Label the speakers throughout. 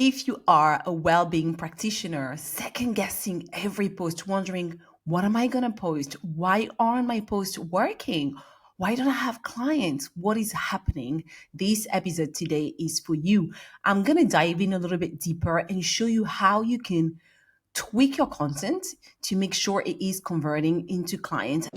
Speaker 1: If you are a well-being practitioner, second guessing every post, wondering, what am I going to post? Why aren't my posts working? Why don't I have clients? What is happening? This episode today is for you. I'm going to dive in a little bit deeper and show you how you can tweak your content to make sure it is converting into clients.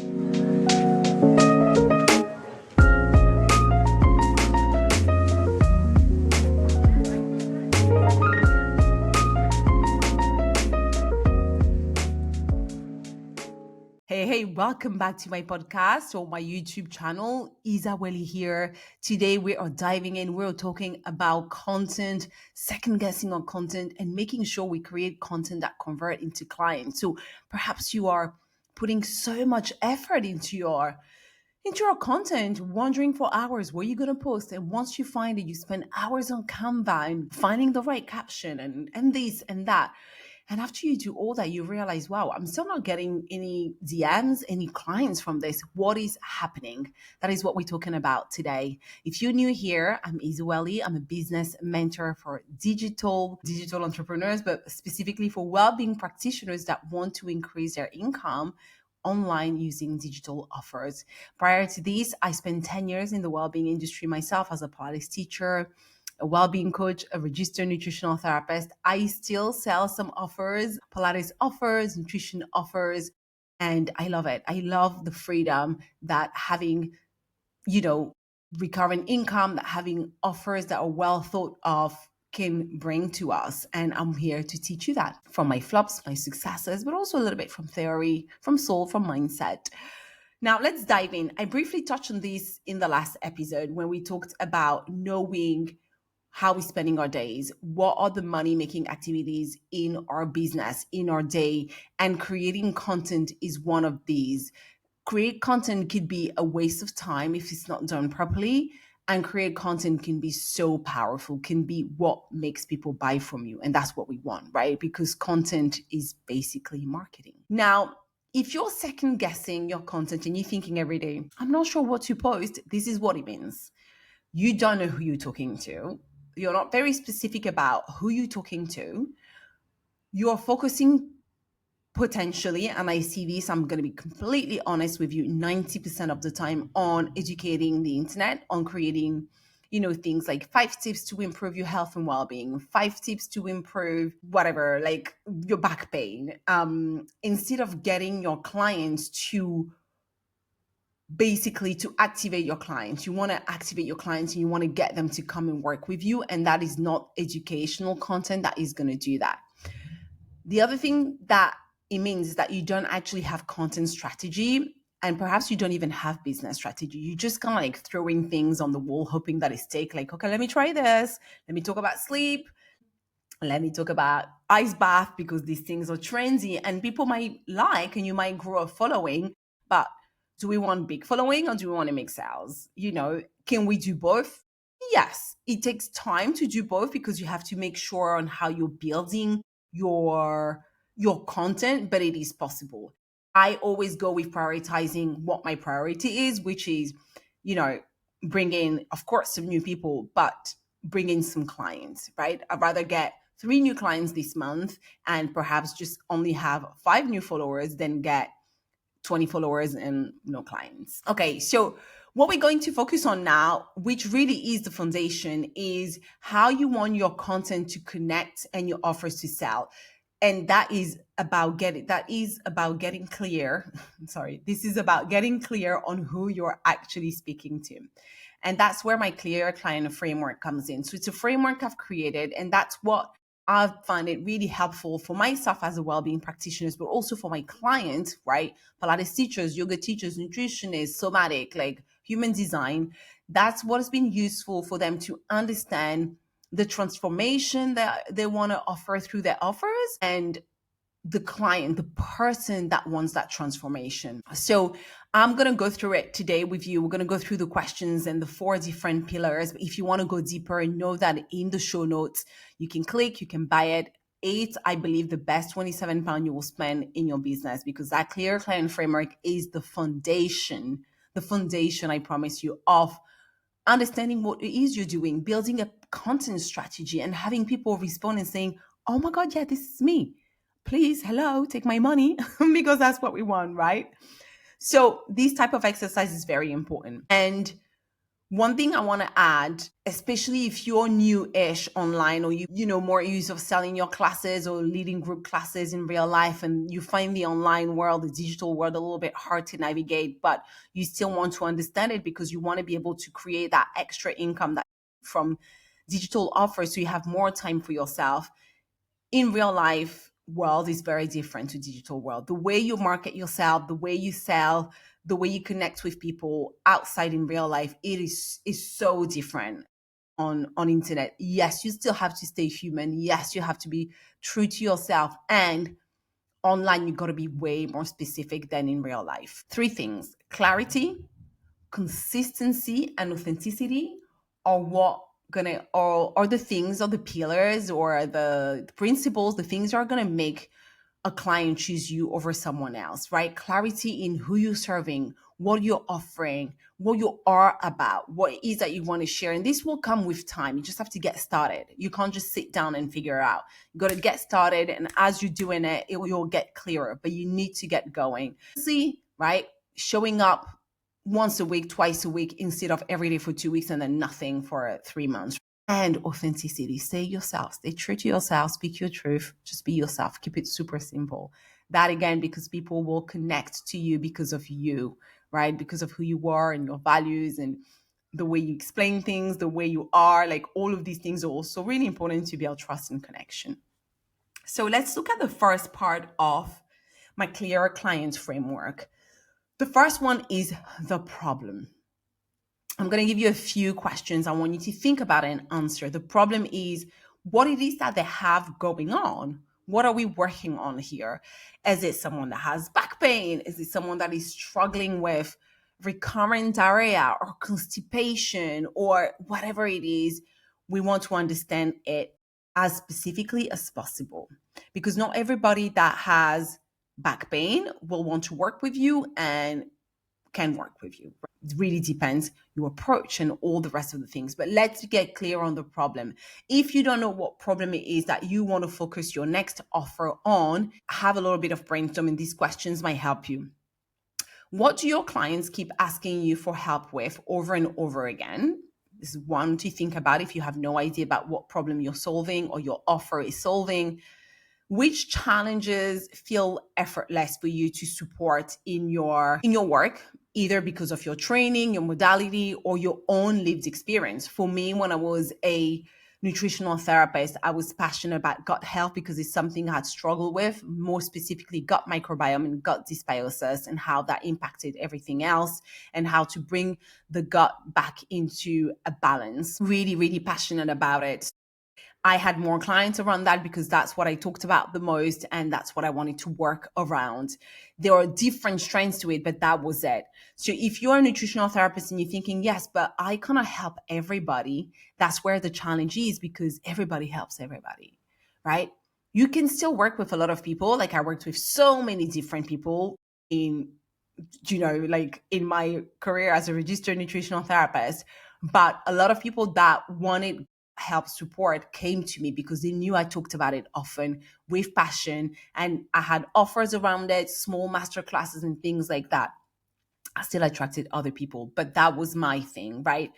Speaker 1: Hey, welcome back to my podcast or my YouTube channel. Isa-Welly here. Today we are diving in. We're talking about content, second guessing on content, and making sure we create content that convert into clients. So perhaps you are putting so much effort into your content, wondering for hours where you're going to post. And once you find it, you spend hours on Canva and finding the right caption and this and that. And after you do all that, you realize, wow, I'm still not getting any DMs, any clients from this. What is happening? That is what we're talking about today. If you're new here, I'm Isa-Welly. I'm a business mentor for digital entrepreneurs, but specifically for well-being practitioners that want to increase their income online using digital offers. Prior to this, I spent 10 years in the well-being industry myself as a Pilates teacher, a well-being coach, a registered nutritional therapist. I still sell some offers, Pilates offers, nutrition offers, and I love it. I love the freedom that having, recurring income, that having offers that are well thought of can bring to us. And I'm here to teach you that from my flops, my successes, but also a little bit from theory, from soul, from mindset. Now, let's dive in. I briefly touched on this in the last episode when we talked about knowing how we're spending our days, what are the money making activities in our business, in our day, and creating content is one of these. Create content could be a waste of time if it's not done properly, and create content can be so powerful, can be what makes people buy from you. And that's what we want, right? Because content is basically marketing. Now, if you're second guessing your content and you're thinking every day, I'm not sure what to post, this is what it means. You don't know who you're talking to. You're not very specific about who you're talking to. You're focusing potentially, and I see this, I'm going to be completely honest with you, 90% of the time on educating the internet, on creating, things like 5 tips to improve your health and well-being, 5 tips to improve whatever, like your back pain, instead of getting your clients to basically to activate your clients. You want to activate your clients and you want to get them to come and work with you. And that is not educational content that is going to do that. The other thing that it means is that you don't actually have content strategy, and perhaps you don't even have business strategy. You just kind of like throwing things on the wall, hoping that it sticks. Like, okay, let me try this. Let me talk about sleep. Let me talk about ice bath because these things are trendy and people might like, and you might grow a following. But do we want big following or do we want to make sales? Can we do both? Yes, it takes time to do both because you have to make sure on how you're building your content, but it is possible. I always go with prioritizing what my priority is, which is, bring in, of course, some new people, but bring in some clients, right? I'd rather get 3 new clients this month and perhaps just only have 5 new followers than get 20 followers and no clients. Okay, so what we're going to focus on now, which really is the foundation, is how you want your content to connect and your offers to sell. And that is about getting clear. Sorry, this is about getting clear on who you're actually speaking to. And that's where my clear client framework comes in. So it's a framework I've created, and that's what I find it really helpful for myself as a well-being practitioner, but also for my clients, right? Pilates teachers, yoga teachers, nutritionists, somatic, like human design. That's what has been useful for them to understand the transformation that they want to offer through their offers, and the client, the person that wants that transformation. So I'm going to go through it today with you. We're going to go through the questions and the 4 different pillars. But if you want to go deeper, and know that in the show notes, you can click, you can buy it. It's, I believe, the best £27 you will spend in your business, because that clear client framework is the foundation, I promise you, of understanding what it is you're doing, building a content strategy, and having people respond and saying, oh my God, yeah, this is me. Please, hello, take my money, because that's what we want, right? So this type of exercise is very important. And one thing I want to add, especially if you're new-ish online, or you know more use of selling your classes or leading group classes in real life, and you find the online world, the digital world, a little bit hard to navigate, but you still want to understand it because you want to be able to create that extra income that from digital offers, so you have more time for yourself. In real life world is very different to digital world. The way you market yourself, the way you sell, the way you connect with people outside in real life, it is so different on internet. Yes, you still have to stay human. Yes, you have to be true to yourself, and online you got to be way more specific than in real life. Three things: clarity, consistency, and authenticity are what gonna or the things, or the pillars, or the principles, the things that are gonna make a client choose you over someone else, right? Clarity in who you're serving, what you're offering, what you are about, what it is that you want to share. And this will come with time. You just have to get started. You can't just sit down and figure it out. You got to get started. And as you're doing it, you'll get clearer, but you need to get going. See, right? Showing up once a week, twice a week, instead of every day for 2 weeks and then nothing for 3 months. And authenticity. Stay yourself, stay true to yourself, speak your truth, just be yourself, keep it super simple. That again, because people will connect to you because of you, right? Because of who you are and your values and the way you explain things, the way you are, like all of these things are also really important to build trust and connection. So let's look at the first part of my clearer client framework. The first one is the problem. I'm going to give you a few questions. I want you to think about it and answer. The problem is what it is that they have going on. What are we working on here? Is it someone that has back pain? Is it someone that is struggling with recurrent diarrhea or constipation or whatever it is? We want to understand it as specifically as possible, because not everybody that has back pain will want to work with you and can work with you. It really depends your approach and all the rest of the things. But let's get clear on the problem. If you don't know what problem it is that you want to focus your next offer on, have a little bit of brainstorming. These questions might help you. What do your clients keep asking you for help with over and over again? This is one to think about if you have no idea about what problem you're solving or your offer is solving. Which challenges feel effortless for you to support in your work, either because of your training, your modality, or your own lived experience? For me, when I was a nutritional therapist, I was passionate about gut health because it's something I had struggled with, more specifically gut microbiome and gut dysbiosis, and how that impacted everything else, and how to bring the gut back into a balance. Really, really passionate about it. I had more clients around that because that's what I talked about the most, and that's what I wanted to work around. There are different strengths to it, but that was it. So if you're a nutritional therapist and you're thinking, yes, but I cannot help everybody, that's where the challenge is, because everybody helps everybody, right? You can still work with a lot of people. Like I worked with so many different people in, like in my career as a registered nutritional therapist, but a lot of people that wanted help, support, came to me because they knew I talked about it often with passion, and I had offers around it, small master classes and things like that. I still attracted other people, but that was my thing, right?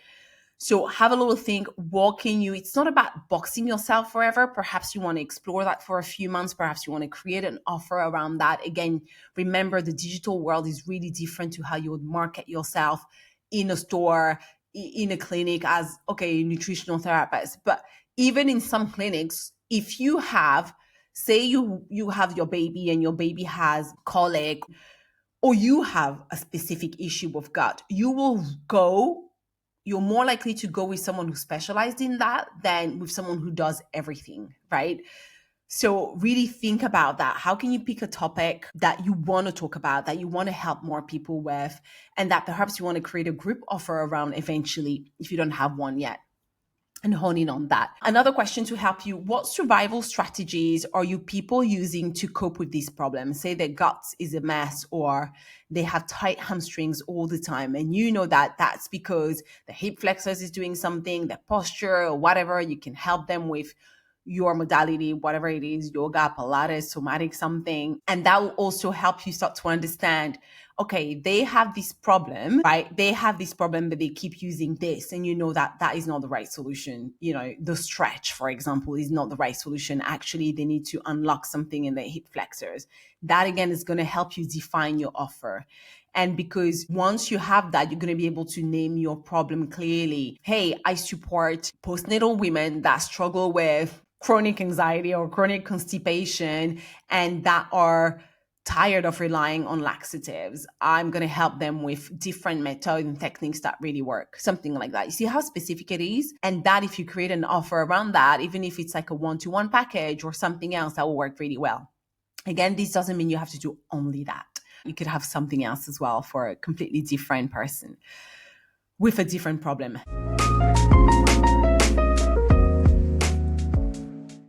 Speaker 1: So have a little think. What can you, it's not about boxing yourself forever. Perhaps you want to explore that for a few months. Perhaps you want to create an offer around that. Again, remember the digital world is really different to how you would market yourself in a store, in a clinic as, okay, nutritional therapist. But even in some clinics, if you have, say you have your baby and your baby has colic, or you have a specific issue with gut, you're more likely to go with someone who specialized in that than with someone who does everything, right? So really think about that. How can you pick a topic that you want to talk about, that you want to help more people with, and that perhaps you want to create a group offer around eventually if you don't have one yet? and honing on that. Another question to help you: what survival strategies are you people using to cope with these problems? Say their guts is a mess, or they have tight hamstrings all the time, and you know that that's because the hip flexors is doing something, their posture or whatever. You can help them with your modality, whatever it is, yoga, Pilates, somatic, something. And that will also help you start to understand, okay, they have this problem, right? They have this problem, but they keep using this. And you know that that is not the right solution. You know, the stretch, for example, is not the right solution. Actually, they need to unlock something in their hip flexors. That again is going to help you define your offer. And because once you have that, you're going to be able to name your problem clearly. Hey, I support postnatal women that struggle with chronic anxiety or chronic constipation and that are tired of relying on laxatives. I'm going to help them with different methods and techniques that really work. Something like that. You see how specific it is? And that if you create an offer around that, even if it's like a one-to-one package or something else, that will work really well. Again, this doesn't mean you have to do only that. You could have something else as well for a completely different person with a different problem.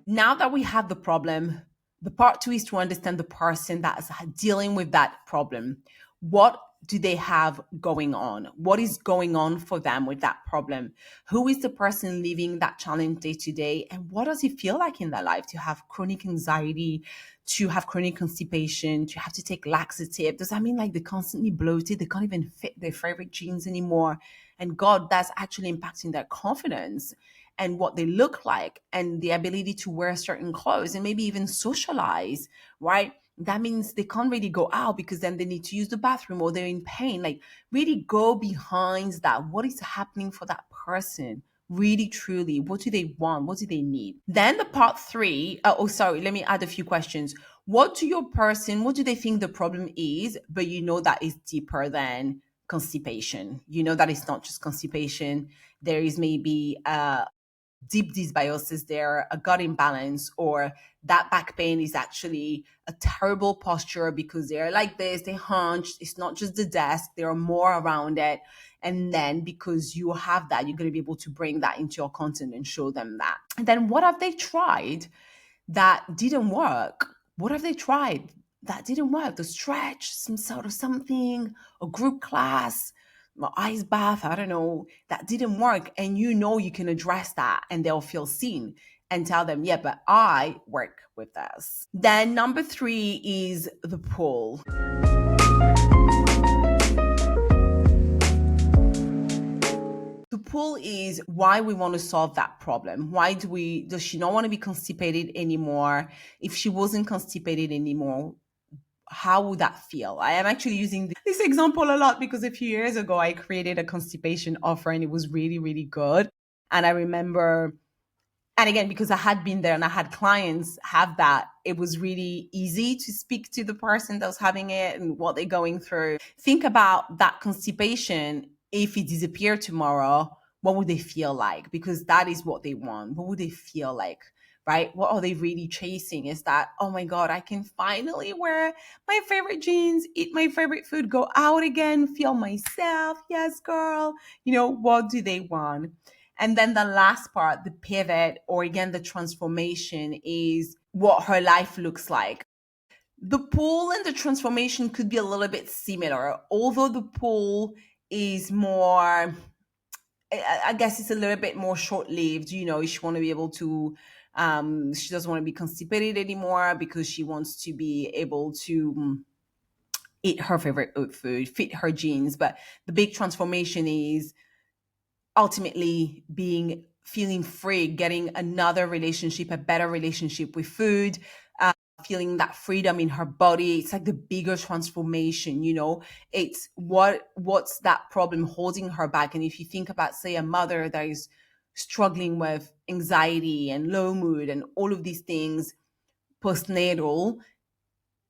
Speaker 1: Now that we have the problem, the part two is to understand the person that is dealing with that problem. What do they have going on? What is going on for them with that problem? Who is the person living that challenge day to day? And what does it feel like in their life to have chronic anxiety, to have chronic constipation, to have to take laxative? Does that mean like they're constantly bloated? They can't even fit their favorite jeans anymore? And God, that's actually impacting their confidence and what they look like and the ability to wear certain clothes and maybe even socialize, right? That means they can't really go out because then they need to use the bathroom or they're in pain. Like, really go behind that. What is happening for that person? Really, truly, what do they want? What do they need? Then the part three, let me add a few questions. What do they think the problem is, but you know that is deeper than constipation? You know that it's not just constipation. There is maybe deep dysbiosis there, a gut imbalance, or that back pain is actually a terrible posture because they're like this, they hunched. It's not just the desk, there are more around it. And then because you have that, you're going to be able to bring that into your content and show them that. And then what have they tried that didn't work? What have they tried that didn't work? The stretch, some sort of something, a group class, ice bath, I don't know, that didn't work. And you know you can address that and they'll feel seen and tell them, yeah, but I work with this. Then number three is the pull. The pull is why we want to solve that problem. Does she not want to be constipated anymore? If she wasn't constipated anymore, how would that feel? I am actually using this example a lot because a few years ago, I created a constipation offer and it was really, really good. And I remember, and again, because I had been there and I had clients have that, it was really easy to speak to the person that was having it and what they're going through. Think about that constipation. If it disappeared tomorrow, what would they feel like? Because that is what they want. What would they feel like? Right? What are they really chasing? Is that, oh my God, I can finally wear my favorite jeans, eat my favorite food, go out again, feel myself. Yes, girl. What do they want? And then the last part, the pivot, or again, the transformation, is what her life looks like. The pull and the transformation could be a little bit similar, although the pull is more, I guess it's a little bit more short-lived. She want to be able to, she doesn't want to be constipated anymore because she wants to be able to eat her favorite food, fit her jeans. But the big transformation is ultimately feeling free, getting another relationship, a better relationship with food, feeling that freedom in her body. It's like the bigger transformation. It's what's that problem holding her back. And if you think about, say, a mother that is struggling with anxiety and low mood and all of these things postnatal,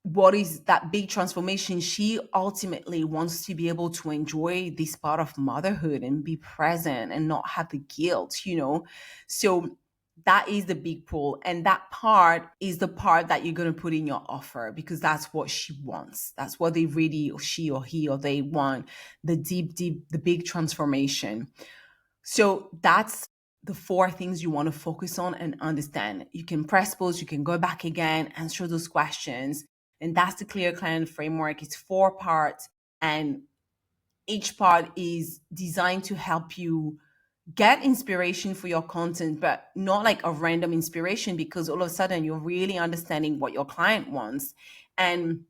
Speaker 1: what is that big transformation? She ultimately wants to be able to enjoy this part of motherhood and be present and not have the guilt, So that is the big pull. And that part is the part that you're going to put in your offer because that's what she wants. That's what they really, she or he or they want, the deep, the big transformation. So that's the 4 things you want to focus on and understand. You can press pause, you can go back again, answer those questions. And that's the clear client framework. It's 4 parts, and each part is designed to help you get inspiration for your content, but not like a random inspiration, because all of a sudden you're really understanding what your client wants. And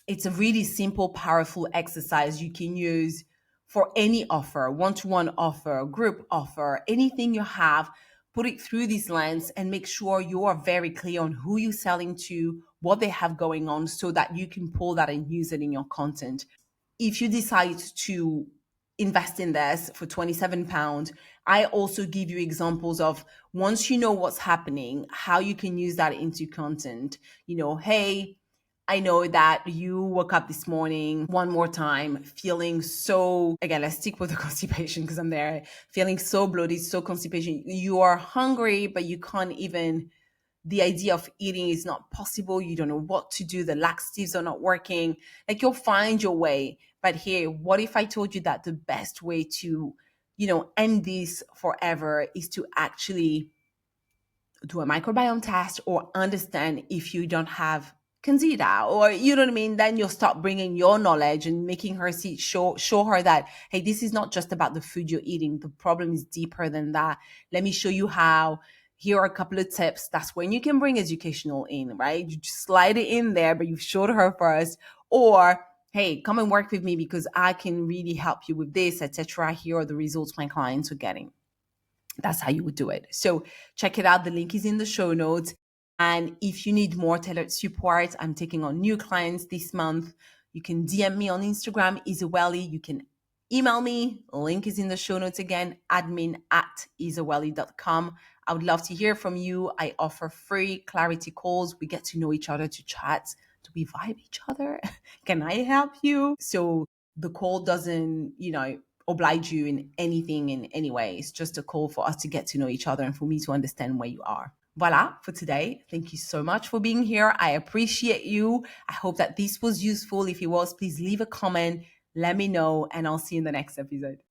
Speaker 1: it's a really simple, powerful exercise you can use for any offer, one-to-one offer, group offer, anything you have. Put it through this lens and make sure you are very clear on who you're selling to, what they have going on, so that you can pull that and use it in your content. If you decide to invest in this for £27, I also give you examples of, once you know what's happening, how you can use that into content. Hey, I know that you woke up this morning one more time feeling so, again, let's stick with the constipation because I'm there, feeling so bloated, so constipation. You are hungry, but you can't even, the idea of eating is not possible. You don't know what to do. The laxatives are not working. Like, you'll find your way. But here, what if I told you that the best way to, end this forever is to actually do a microbiome test or understand if you don't have candida, or you know what I mean? Then you'll start bringing your knowledge and making her show her that, hey, this is not just about the food you're eating. The problem is deeper than that. Let me show you how. Here are a couple of tips. That's when you can bring educational in, right? You just slide it in there, but you've showed her first. Or, hey, come and work with me because I can really help you with this, etc. Here are the results my clients are getting. That's how you would do it. So check it out. The link is in the show notes. And if you need more tailored support, I'm taking on new clients this month. You can DM me on Instagram, Isa-Welly. You can email me. Link is in the show notes again, admin@isawelly.com. I would love to hear from you. I offer free clarity calls. We get to know each other, to chat. Do we vibe each other? Can I help you? So the call doesn't, oblige you in anything in any way. It's just a call for us to get to know each other and for me to understand where you are. Voila for today. Thank you so much for being here. I appreciate you. I hope that this was useful. If it was, please leave a comment. Let me know, and I'll see you in the next episode.